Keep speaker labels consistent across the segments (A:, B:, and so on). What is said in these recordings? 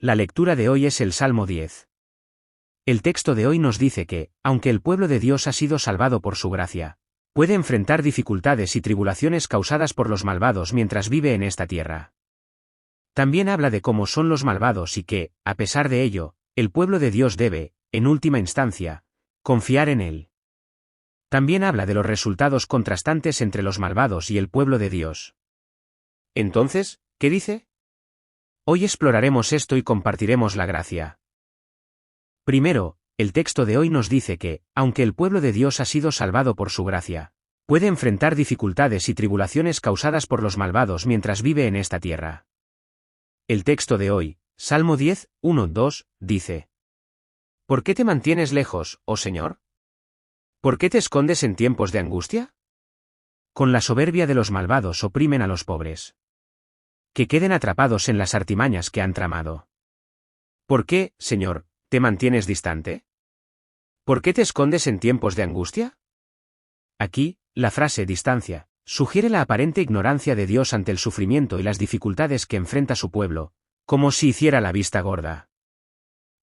A: La lectura de hoy es el Salmo 10. El texto de hoy nos dice que, aunque el pueblo de Dios ha sido salvado por su gracia, puede enfrentar dificultades y tribulaciones causadas por los malvados mientras vive en esta tierra. También habla de cómo son los malvados y que, a pesar de ello, el pueblo de Dios debe, en última instancia, confiar en él. También habla de los resultados contrastantes entre los malvados y el pueblo de Dios. Entonces, ¿qué dice? Hoy exploraremos esto y compartiremos la gracia. Primero, el texto de hoy nos dice que, aunque el pueblo de Dios ha sido salvado por su gracia, puede enfrentar dificultades y tribulaciones causadas por los malvados mientras vive en esta tierra. El texto de hoy, Salmo 10, 1-2, dice: ¿Por qué te mantienes lejos, oh Señor? ¿Por qué te escondes en tiempos de angustia? Con la soberbia de los malvados oprimen a los pobres. Que queden atrapados en las artimañas que han tramado. ¿Por qué, Señor, te mantienes distante? ¿Por qué te escondes en tiempos de angustia? Aquí, la frase distancia sugiere la aparente ignorancia de Dios ante el sufrimiento y las dificultades que enfrenta su pueblo, como si hiciera la vista gorda.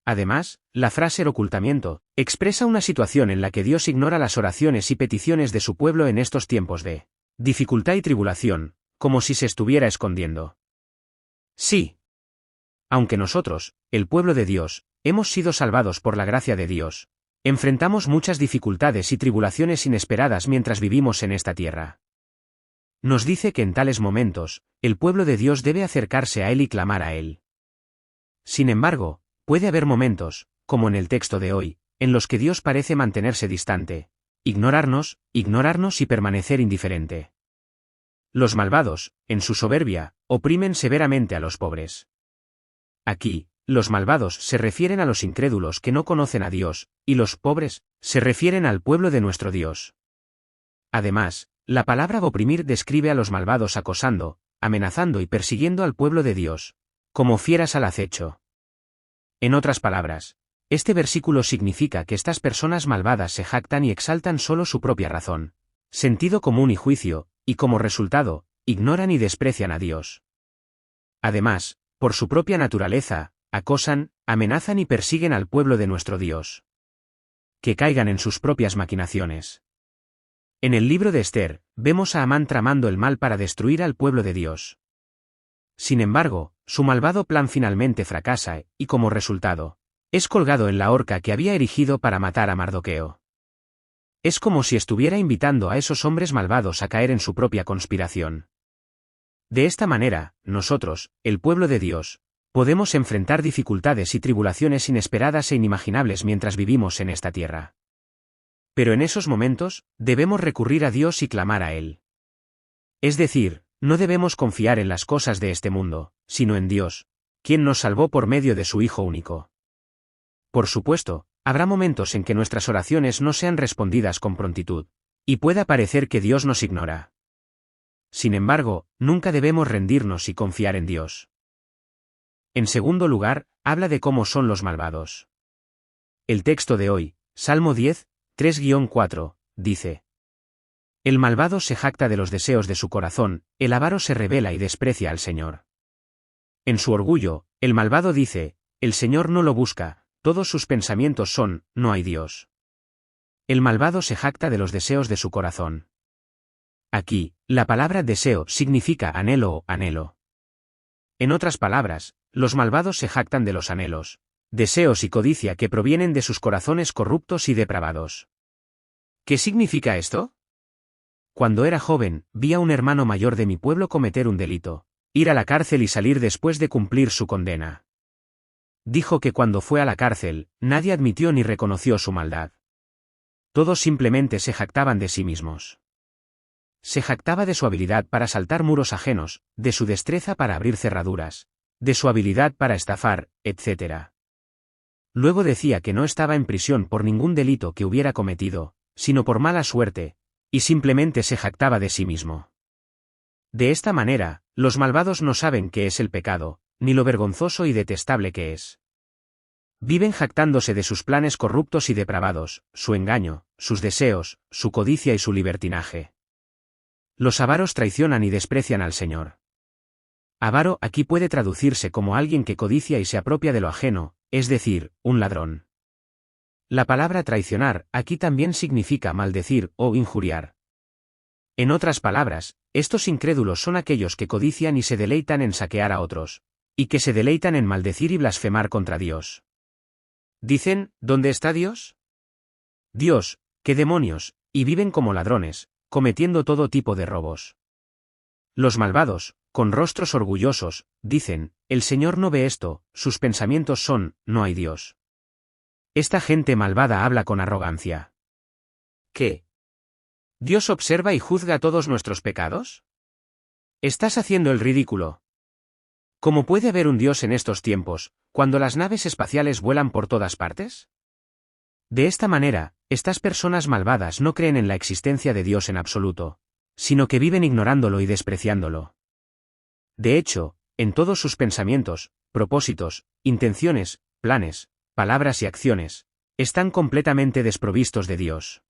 A: Además, la frase ocultamiento expresa una situación en la que Dios ignora las oraciones y peticiones de su pueblo en estos tiempos de dificultad y tribulación, como si se estuviera escondiendo. Sí. Aunque nosotros, el pueblo de Dios, hemos sido salvados por la gracia de Dios, enfrentamos muchas dificultades y tribulaciones inesperadas mientras vivimos en esta tierra. Nos dice que en tales momentos, el pueblo de Dios debe acercarse a Él y clamar a Él. Sin embargo, puede haber momentos, como en el texto de hoy, en los que Dios parece mantenerse distante, ignorarnos y permanecer indiferente. Los malvados, en su soberbia, oprimen severamente a los pobres. Aquí, los malvados se refieren a los incrédulos que no conocen a Dios, y los pobres se refieren al pueblo de nuestro Dios. Además, la palabra oprimir describe a los malvados acosando, amenazando y persiguiendo al pueblo de Dios, como fieras al acecho. En otras palabras, este versículo significa que estas personas malvadas se jactan y exaltan solo su propia razón, sentido común y juicio, y como resultado, ignoran y desprecian a Dios. Además, por su propia naturaleza, acosan, amenazan y persiguen al pueblo de nuestro Dios. Que caigan en sus propias maquinaciones. En el libro de Esther, vemos a Amán tramando el mal para destruir al pueblo de Dios. Sin embargo, su malvado plan finalmente fracasa y, como resultado, es colgado en la horca que había erigido para matar a Mardoqueo. Es como si estuviera invitando a esos hombres malvados a caer en su propia conspiración. De esta manera, nosotros, el pueblo de Dios, podemos enfrentar dificultades y tribulaciones inesperadas e inimaginables mientras vivimos en esta tierra. Pero en esos momentos, debemos recurrir a Dios y clamar a Él. Es decir, no debemos confiar en las cosas de este mundo, sino en Dios, quien nos salvó por medio de su Hijo único. Por supuesto, habrá momentos en que nuestras oraciones no sean respondidas con prontitud, y pueda parecer que Dios nos ignora. Sin embargo, nunca debemos rendirnos y confiar en Dios. En segundo lugar, habla de cómo son los malvados. El texto de hoy, Salmo 10, 3-4, dice: El malvado se jacta de los deseos de su corazón, el avaro se rebela y desprecia al Señor. En su orgullo, el malvado dice: El Señor no lo busca. Todos sus pensamientos son, no hay Dios. El malvado se jacta de los deseos de su corazón. Aquí, la palabra deseo significa anhelo o anhelo. En otras palabras, los malvados se jactan de los anhelos, deseos y codicia que provienen de sus corazones corruptos y depravados. ¿Qué significa esto? Cuando era joven, vi a un hermano mayor de mi pueblo cometer un delito, ir a la cárcel y salir después de cumplir su condena. Dijo que cuando fue a la cárcel, nadie admitió ni reconoció su maldad. Todos simplemente se jactaban de sí mismos. Se jactaba de su habilidad para saltar muros ajenos, de su destreza para abrir cerraduras, de su habilidad para estafar, etc. Luego decía que no estaba en prisión por ningún delito que hubiera cometido, sino por mala suerte, y simplemente se jactaba de sí mismo. De esta manera, los malvados no saben qué es el pecado, ni lo vergonzoso y detestable que es. Viven jactándose de sus planes corruptos y depravados, su engaño, sus deseos, su codicia y su libertinaje. Los avaros traicionan y desprecian al Señor. Avaro aquí puede traducirse como alguien que codicia y se apropia de lo ajeno, es decir, un ladrón. La palabra traicionar aquí también significa maldecir o injuriar. En otras palabras, estos incrédulos son aquellos que codician y se deleitan en saquear a otros, y que se deleitan en maldecir y blasfemar contra Dios. Dicen, ¿dónde está Dios? Dios, ¿qué demonios? Y viven como ladrones, cometiendo todo tipo de robos. Los malvados, con rostros orgullosos, dicen, el Señor no ve esto, sus pensamientos son, no hay Dios. Esta gente malvada habla con arrogancia. ¿Qué? ¿Dios observa y juzga todos nuestros pecados? ¿Estás haciendo el ridículo? ¿Cómo puede haber un Dios en estos tiempos, cuando las naves espaciales vuelan por todas partes? De esta manera, estas personas malvadas no creen en la existencia de Dios en absoluto, sino que viven ignorándolo y despreciándolo. De hecho, en todos sus pensamientos, propósitos, intenciones, planes, palabras y acciones, están completamente desprovistos de Dios.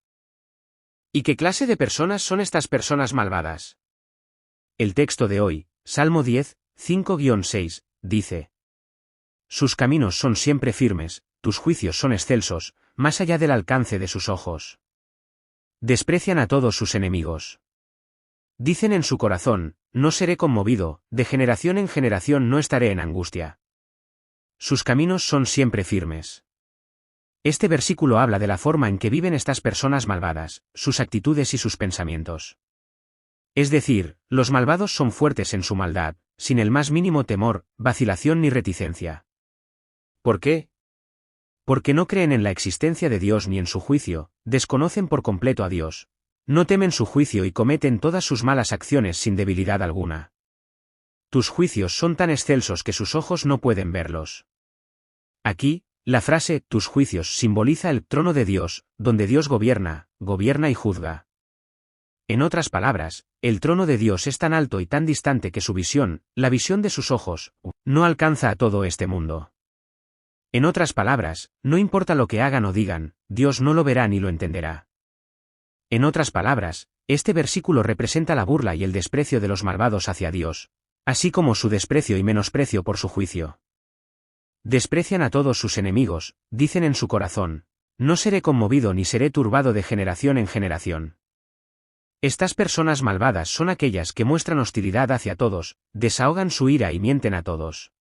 A: ¿Y qué clase de personas son estas personas malvadas? El texto de hoy, Salmo 10, 5-6, dice: sus caminos son siempre firmes, tus juicios son excelsos, más allá del alcance de sus ojos. Desprecian a todos sus enemigos. Dicen en su corazón, no seré conmovido, de generación en generación no estaré en angustia. Sus caminos son siempre firmes. Este versículo habla de la forma en que viven estas personas malvadas, sus actitudes y sus pensamientos. Es decir, los malvados son fuertes en su maldad, sin el más mínimo temor, vacilación ni reticencia. ¿Por qué? Porque no creen en la existencia de Dios ni en su juicio, desconocen por completo a Dios, no temen su juicio y cometen todas sus malas acciones sin debilidad alguna. Tus juicios son tan excelsos que sus ojos no pueden verlos. Aquí, la frase, tus juicios, simboliza el trono de Dios, donde Dios gobierna y juzga. En otras palabras, el trono de Dios es tan alto y tan distante que su visión, la visión de sus ojos, no alcanza a todo este mundo. En otras palabras, no importa lo que hagan o digan, Dios no lo verá ni lo entenderá. En otras palabras, este versículo representa la burla y el desprecio de los malvados hacia Dios, así como su desprecio y menosprecio por su juicio. Desprecian a todos sus enemigos, dicen en su corazón, no seré conmovido ni seré turbado de generación en generación. Estas personas malvadas son aquellas que muestran hostilidad hacia todos, desahogan su ira y mienten a todos.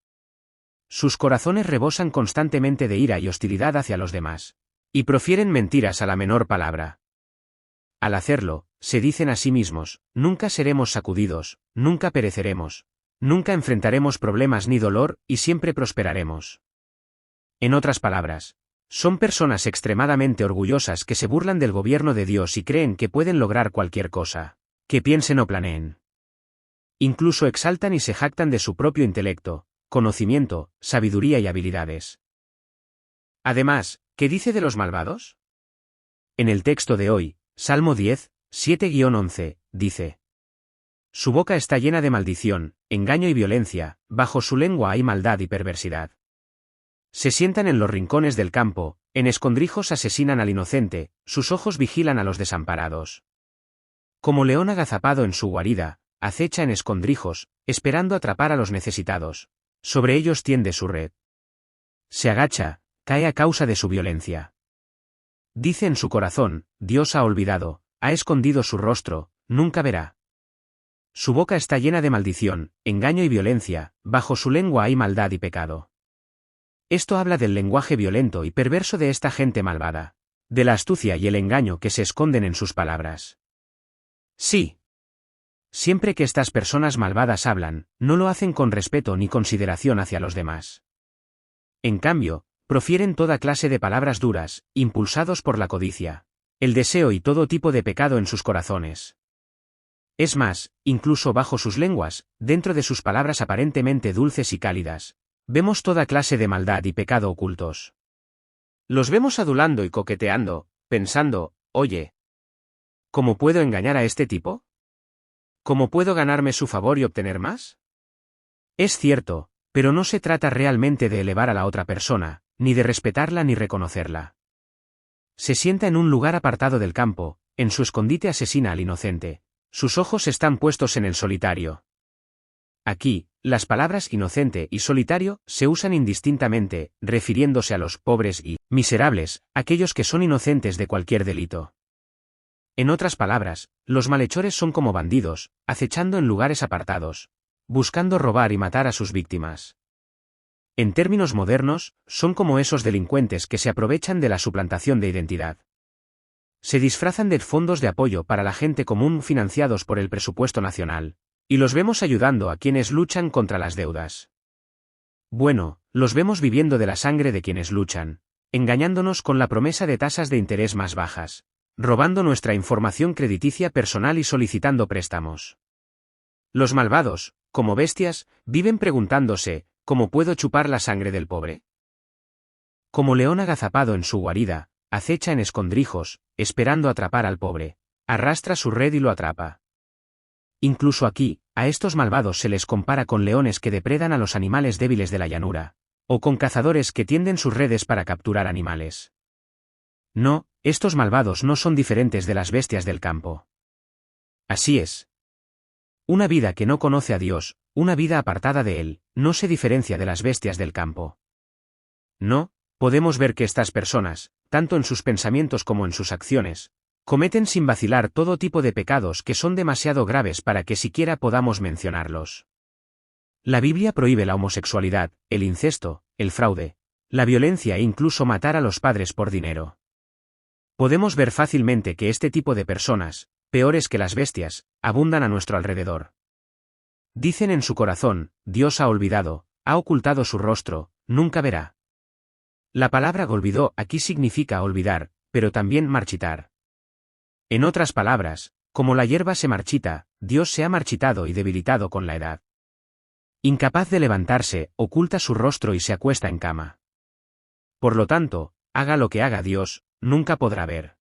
A: Sus corazones rebosan constantemente de ira y hostilidad hacia los demás, y profieren mentiras a la menor palabra. Al hacerlo, se dicen a sí mismos, nunca seremos sacudidos, nunca pereceremos, nunca enfrentaremos problemas ni dolor, y siempre prosperaremos. En otras palabras, son personas extremadamente orgullosas que se burlan del gobierno de Dios y creen que pueden lograr cualquier cosa que piensen o planeen. Incluso exaltan y se jactan de su propio intelecto, conocimiento, sabiduría y habilidades. Además, ¿qué dice de los malvados? En el texto de hoy, Salmo 10, 7-11, dice: su boca está llena de maldición, engaño y violencia, bajo su lengua hay maldad y perversidad. Se sientan en los rincones del campo, en escondrijos asesinan al inocente, sus ojos vigilan a los desamparados. Como león agazapado en su guarida, acecha en escondrijos, esperando atrapar a los necesitados. Sobre ellos tiende su red. Se agacha, cae a causa de su violencia. Dice en su corazón, Dios ha olvidado, ha escondido su rostro, nunca verá. Su boca está llena de maldición, engaño y violencia, bajo su lengua hay maldad y pecado. Esto habla del lenguaje violento y perverso de esta gente malvada, de la astucia y el engaño que se esconden en sus palabras. Sí. Siempre que estas personas malvadas hablan, no lo hacen con respeto ni consideración hacia los demás. En cambio, profieren toda clase de palabras duras, impulsados por la codicia, el deseo y todo tipo de pecado en sus corazones. Es más, incluso bajo sus lenguas, dentro de sus palabras aparentemente dulces y cálidas, vemos toda clase de maldad y pecado ocultos. Los vemos adulando y coqueteando, pensando, oye, ¿cómo puedo engañar a este tipo? ¿Cómo puedo ganarme su favor y obtener más? Es cierto, pero no se trata realmente de elevar a la otra persona, ni de respetarla ni reconocerla. Se sienta en un lugar apartado del campo, en su escondite asesina al inocente, sus ojos están puestos en el solitario. Aquí, las palabras inocente y solitario se usan indistintamente, refiriéndose a los pobres y miserables, aquellos que son inocentes de cualquier delito. En otras palabras, los malhechores son como bandidos, acechando en lugares apartados, buscando robar y matar a sus víctimas. En términos modernos, son como esos delincuentes que se aprovechan de la suplantación de identidad. Se disfrazan de fondos de apoyo para la gente común financiados por el presupuesto nacional, y los vemos ayudando a quienes luchan contra las deudas. Bueno, los vemos viviendo de la sangre de quienes luchan, engañándonos con la promesa de tasas de interés más bajas, robando nuestra información crediticia personal y solicitando préstamos. Los malvados, como bestias, viven preguntándose, ¿cómo puedo chupar la sangre del pobre? Como león agazapado en su guarida, acecha en escondrijos, esperando atrapar al pobre, arrastra su red y lo atrapa. Incluso aquí, a estos malvados se les compara con leones que depredan a los animales débiles de la llanura, o con cazadores que tienden sus redes para capturar animales. No, estos malvados no son diferentes de las bestias del campo. Así es. Una vida que no conoce a Dios, una vida apartada de Él, no se diferencia de las bestias del campo. No, podemos ver que estas personas, tanto en sus pensamientos como en sus acciones, cometen sin vacilar todo tipo de pecados que son demasiado graves para que siquiera podamos mencionarlos. La Biblia prohíbe la homosexualidad, el incesto, el fraude, la violencia e incluso matar a los padres por dinero. Podemos ver fácilmente que este tipo de personas, peores que las bestias, abundan a nuestro alrededor. Dicen en su corazón, Dios ha olvidado, ha ocultado su rostro, nunca verá. La palabra olvidó aquí significa olvidar, pero también marchitar. En otras palabras, como la hierba se marchita, Dios se ha marchitado y debilitado con la edad. Incapaz de levantarse, oculta su rostro y se acuesta en cama. Por lo tanto, haga lo que haga Dios, nunca podrá ver.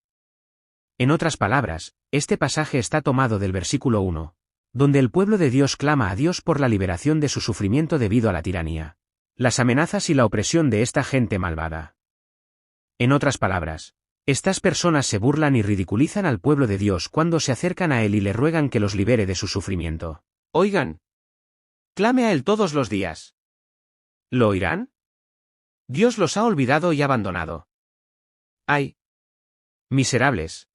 A: En otras palabras, este pasaje está tomado del versículo 1, donde el pueblo de Dios clama a Dios por la liberación de su sufrimiento debido a la tiranía, las amenazas y la opresión de esta gente malvada. En otras palabras, estas personas se burlan y ridiculizan al pueblo de Dios cuando se acercan a Él y le ruegan que los libere de su sufrimiento. Oigan. Clame a Él todos los días. ¿Lo oirán? Dios los ha olvidado y abandonado. ¡Ay! Miserables.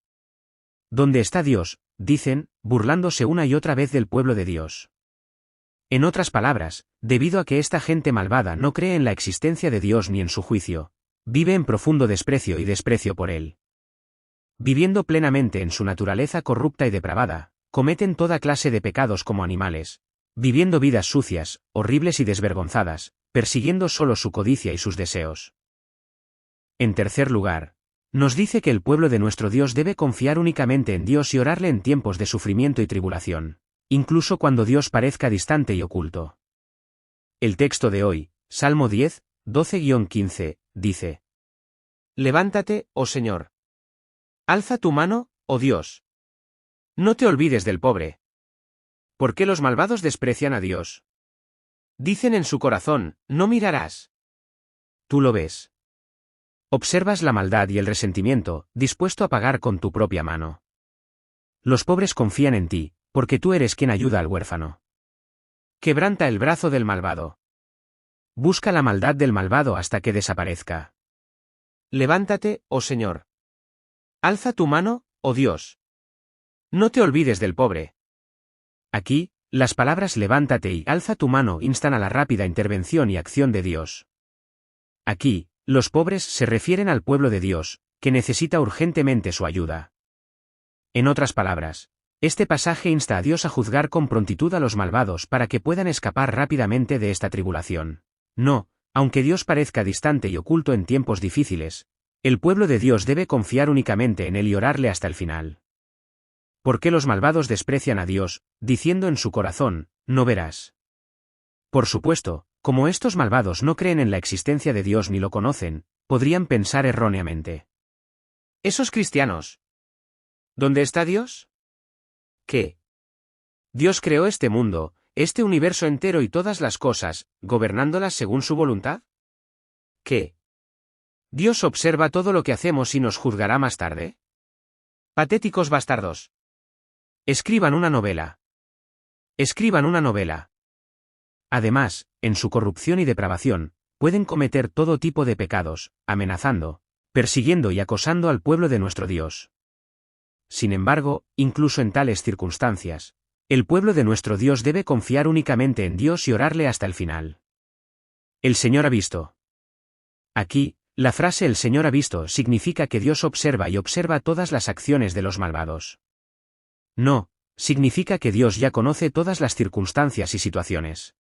A: ¿Dónde está Dios?, dicen, burlándose una y otra vez del pueblo de Dios. En otras palabras, debido a que esta gente malvada no cree en la existencia de Dios ni en su juicio, vive en profundo desprecio y desprecio por Él. Viviendo plenamente en su naturaleza corrupta y depravada, cometen toda clase de pecados como animales, viviendo vidas sucias, horribles y desvergonzadas, persiguiendo solo su codicia y sus deseos. En tercer lugar, nos dice que el pueblo de nuestro Dios debe confiar únicamente en Dios y orarle en tiempos de sufrimiento y tribulación, incluso cuando Dios parezca distante y oculto. El texto de hoy, Salmo 10, 12-15, dice: Levántate, oh Señor. Alza tu mano, oh Dios. No te olvides del pobre. ¿Por qué los malvados desprecian a Dios? Dicen en su corazón, no mirarás. Tú lo ves. Observas la maldad y el resentimiento, dispuesto a pagar con tu propia mano. Los pobres confían en ti, porque tú eres quien ayuda al huérfano. Quebranta el brazo del malvado. Busca la maldad del malvado hasta que desaparezca. Levántate, oh Señor. Alza tu mano, oh Dios. No te olvides del pobre. Aquí, las palabras levántate y alza tu mano instan a la rápida intervención y acción de Dios. Aquí, los pobres se refieren al pueblo de Dios, que necesita urgentemente su ayuda. En otras palabras, este pasaje insta a Dios a juzgar con prontitud a los malvados para que puedan escapar rápidamente de esta tribulación. No, aunque Dios parezca distante y oculto en tiempos difíciles, el pueblo de Dios debe confiar únicamente en Él y orarle hasta el final. ¿Por qué los malvados desprecian a Dios, diciendo en su corazón, no verás? Por supuesto, como estos malvados no creen en la existencia de Dios ni lo conocen, podrían pensar erróneamente: ¿esos cristianos? ¿Dónde está Dios? ¿Qué? ¿Dios creó este mundo, este universo entero y todas las cosas, gobernándolas según su voluntad? ¿Qué? ¿Dios observa todo lo que hacemos y nos juzgará más tarde? Patéticos bastardos. Escriban una novela. Escriban una novela. Además, en su corrupción y depravación, pueden cometer todo tipo de pecados, amenazando, persiguiendo y acosando al pueblo de nuestro Dios. Sin embargo, incluso en tales circunstancias, el pueblo de nuestro Dios debe confiar únicamente en Dios y orarle hasta el final. El Señor ha visto. Aquí, la frase "el Señor ha visto" significa que Dios observa y observa todas las acciones de los malvados. No, significa que Dios ya conoce todas las circunstancias y situaciones.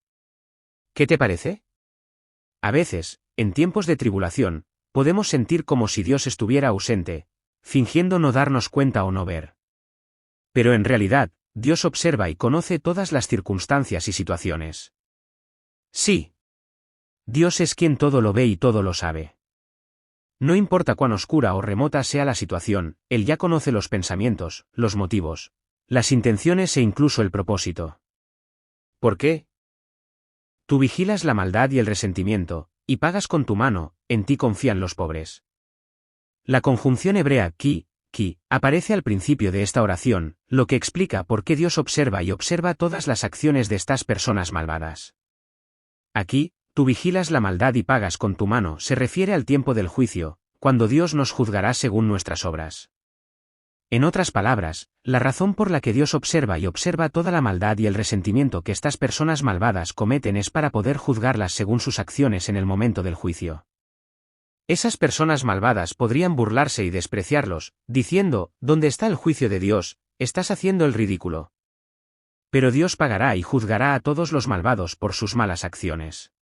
A: ¿Qué te parece? A veces, en tiempos de tribulación, podemos sentir como si Dios estuviera ausente, fingiendo no darnos cuenta o no ver. Pero en realidad, Dios observa y conoce todas las circunstancias y situaciones. Sí. Dios es quien todo lo ve y todo lo sabe. No importa cuán oscura o remota sea la situación, Él ya conoce los pensamientos, los motivos, las intenciones e incluso el propósito. ¿Por qué? Tú vigilas la maldad y el resentimiento, y pagas con tu mano, en ti confían los pobres. La conjunción hebrea ki aparece al principio de esta oración, lo que explica por qué Dios observa y observa todas las acciones de estas personas malvadas. Aquí, tú vigilas la maldad y pagas con tu mano se refiere al tiempo del juicio, cuando Dios nos juzgará según nuestras obras. En otras palabras, la razón por la que Dios observa y observa toda la maldad y el resentimiento que estas personas malvadas cometen es para poder juzgarlas según sus acciones en el momento del juicio. Esas personas malvadas podrían burlarse y despreciarlos, diciendo, ¿dónde está el juicio de Dios? Estás haciendo el ridículo. Pero Dios pagará y juzgará a todos los malvados por sus malas acciones.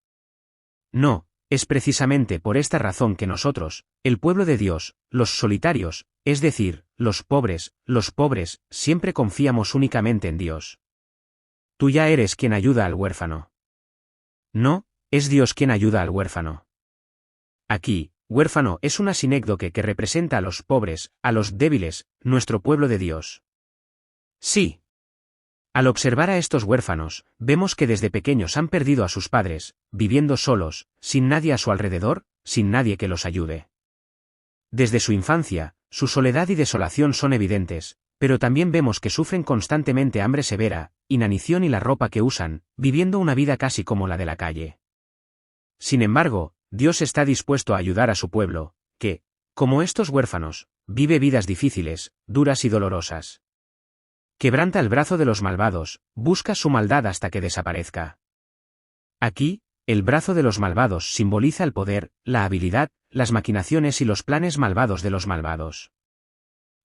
A: No, es precisamente por esta razón que nosotros, el pueblo de Dios, los solitarios, es decir, los pobres, siempre confiamos únicamente en Dios. Tú ya eres quien ayuda al huérfano. No, es Dios quien ayuda al huérfano. Aquí, huérfano es una sinécdoque que representa a los pobres, a los débiles, nuestro pueblo de Dios. Sí. Al observar a estos huérfanos, vemos que desde pequeños han perdido a sus padres, viviendo solos, sin nadie a su alrededor, sin nadie que los ayude. Desde su infancia, su soledad y desolación son evidentes, pero también vemos que sufren constantemente hambre severa, inanición y la ropa que usan, viviendo una vida casi como la de la calle. Sin embargo, Dios está dispuesto a ayudar a su pueblo, que, como estos huérfanos, vive vidas difíciles, duras y dolorosas. Quebranta el brazo de los malvados, busca su maldad hasta que desaparezca. Aquí, el brazo de los malvados simboliza el poder, la habilidad, las maquinaciones y los planes malvados de los malvados.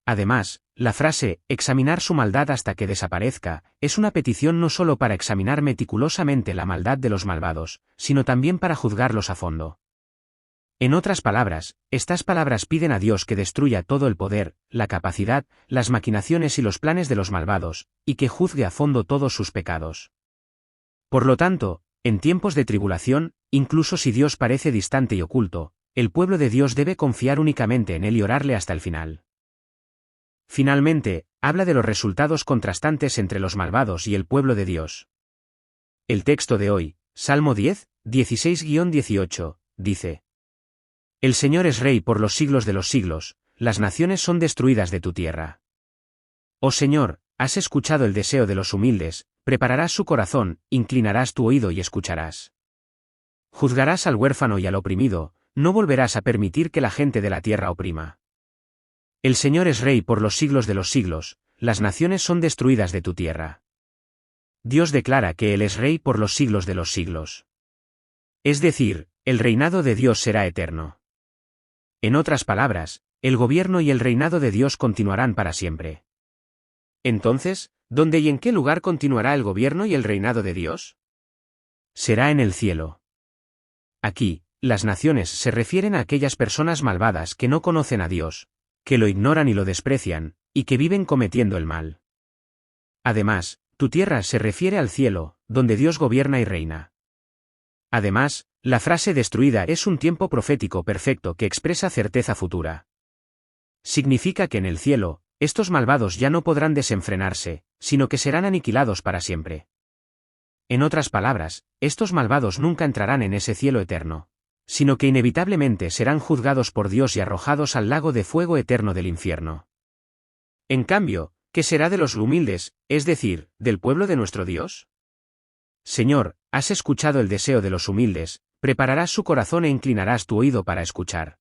A: Además, la frase, examinar su maldad hasta que desaparezca, es una petición no solo para examinar meticulosamente la maldad de los malvados, sino también para juzgarlos a fondo. En otras palabras, estas palabras piden a Dios que destruya todo el poder, la capacidad, las maquinaciones y los planes de los malvados, y que juzgue a fondo todos sus pecados. Por lo tanto, en tiempos de tribulación, incluso si Dios parece distante y oculto, el pueblo de Dios debe confiar únicamente en Él y orarle hasta el final. Finalmente, habla de los resultados contrastantes entre los malvados y el pueblo de Dios. El texto de hoy, Salmo 10, 16-18, dice: El Señor es Rey por los siglos de los siglos, las naciones son destruidas de tu tierra. Oh Señor, has escuchado el deseo de los humildes, prepararás su corazón, inclinarás tu oído y escucharás. Juzgarás al huérfano y al oprimido, no volverás a permitir que la gente de la tierra oprima. El Señor es Rey por los siglos de los siglos, las naciones son destruidas de tu tierra. Dios declara que Él es Rey por los siglos de los siglos. Es decir, el reinado de Dios será eterno. En otras palabras, el gobierno y el reinado de Dios continuarán para siempre. Entonces, ¿dónde y en qué lugar continuará el gobierno y el reinado de Dios? Será en el cielo. Aquí, las naciones se refieren a aquellas personas malvadas que no conocen a Dios, que lo ignoran y lo desprecian, y que viven cometiendo el mal. Además, tu tierra se refiere al cielo, donde Dios gobierna y reina. Además, la frase destruida es un tiempo profético perfecto que expresa certeza futura. Significa que en el cielo, estos malvados ya no podrán desenfrenarse, sino que serán aniquilados para siempre. En otras palabras, estos malvados nunca entrarán en ese cielo eterno, sino que inevitablemente serán juzgados por Dios y arrojados al lago de fuego eterno del infierno. En cambio, ¿qué será de los humildes, es decir, del pueblo de nuestro Dios? Señor, has escuchado el deseo de los humildes, prepararás su corazón e inclinarás tu oído para escuchar.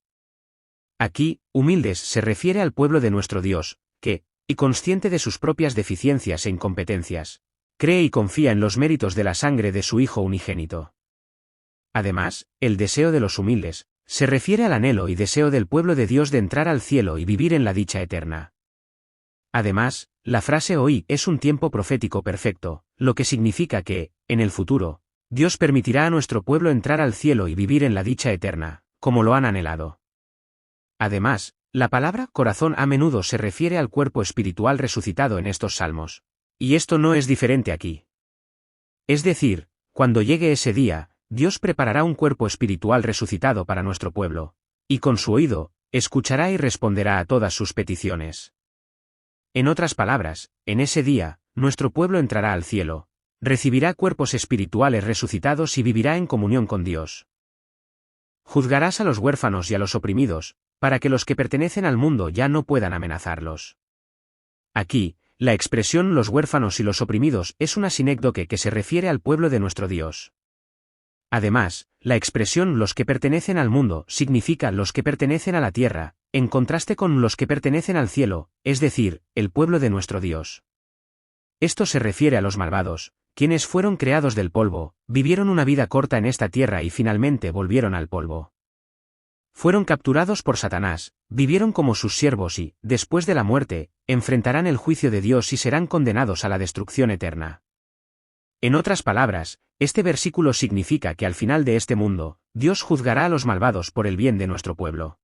A: Aquí, humildes se refiere al pueblo de nuestro Dios, que, y consciente de sus propias deficiencias e incompetencias, cree y confía en los méritos de la sangre de su Hijo unigénito. Además, el deseo de los humildes se refiere al anhelo y deseo del pueblo de Dios de entrar al cielo y vivir en la dicha eterna. Además, la frase hoy es un tiempo profético perfecto, lo que significa que, en el futuro, Dios permitirá a nuestro pueblo entrar al cielo y vivir en la dicha eterna, como lo han anhelado. Además, la palabra corazón a menudo se refiere al cuerpo espiritual resucitado en estos salmos. Y esto no es diferente aquí. Es decir, cuando llegue ese día, Dios preparará un cuerpo espiritual resucitado para nuestro pueblo, y con su oído, escuchará y responderá a todas sus peticiones. En otras palabras, en ese día, nuestro pueblo entrará al cielo, recibirá cuerpos espirituales resucitados y vivirá en comunión con Dios. Juzgarás a los huérfanos y a los oprimidos, para que los que pertenecen al mundo ya no puedan amenazarlos. Aquí, la expresión los huérfanos y los oprimidos es una sinécdoque que se refiere al pueblo de nuestro Dios. Además, la expresión los que pertenecen al mundo significa los que pertenecen a la tierra, en contraste con los que pertenecen al cielo, es decir, el pueblo de nuestro Dios. Esto se refiere a los malvados, quienes fueron creados del polvo, vivieron una vida corta en esta tierra y finalmente volvieron al polvo. Fueron capturados por Satanás, vivieron como sus siervos y, después de la muerte, enfrentarán el juicio de Dios y serán condenados a la destrucción eterna. En otras palabras, este versículo significa que al final de este mundo, Dios juzgará a los malvados por el bien de nuestro pueblo.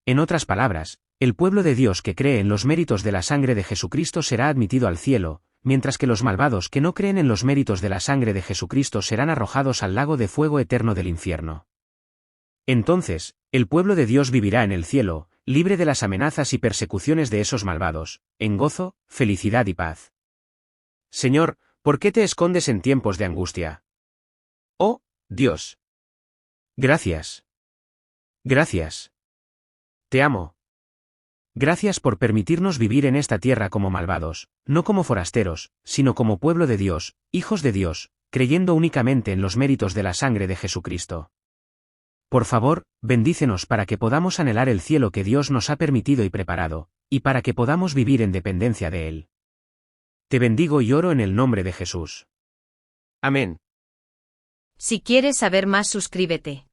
A: En otras palabras, el pueblo de Dios que cree en los méritos de la sangre de Jesucristo será admitido al cielo, mientras que los malvados que no creen en los méritos de la sangre de Jesucristo serán arrojados al lago de fuego eterno del infierno. Entonces, el pueblo de Dios vivirá en el cielo, libre de las amenazas y persecuciones de esos malvados, en gozo, felicidad y paz. Señor, ¿por qué te escondes en tiempos de angustia? Oh, Dios. Gracias. Gracias. Te amo. Gracias por permitirnos vivir en esta tierra como malvados, no como forasteros, sino como pueblo de Dios, hijos de Dios, creyendo únicamente en los méritos de la sangre de Jesucristo. Por favor, bendícenos para que podamos anhelar el cielo que Dios nos ha permitido y preparado, y para que podamos vivir en dependencia de Él. Te bendigo y oro en el nombre de Jesús. Amén.
B: Si quieres saber más, suscríbete.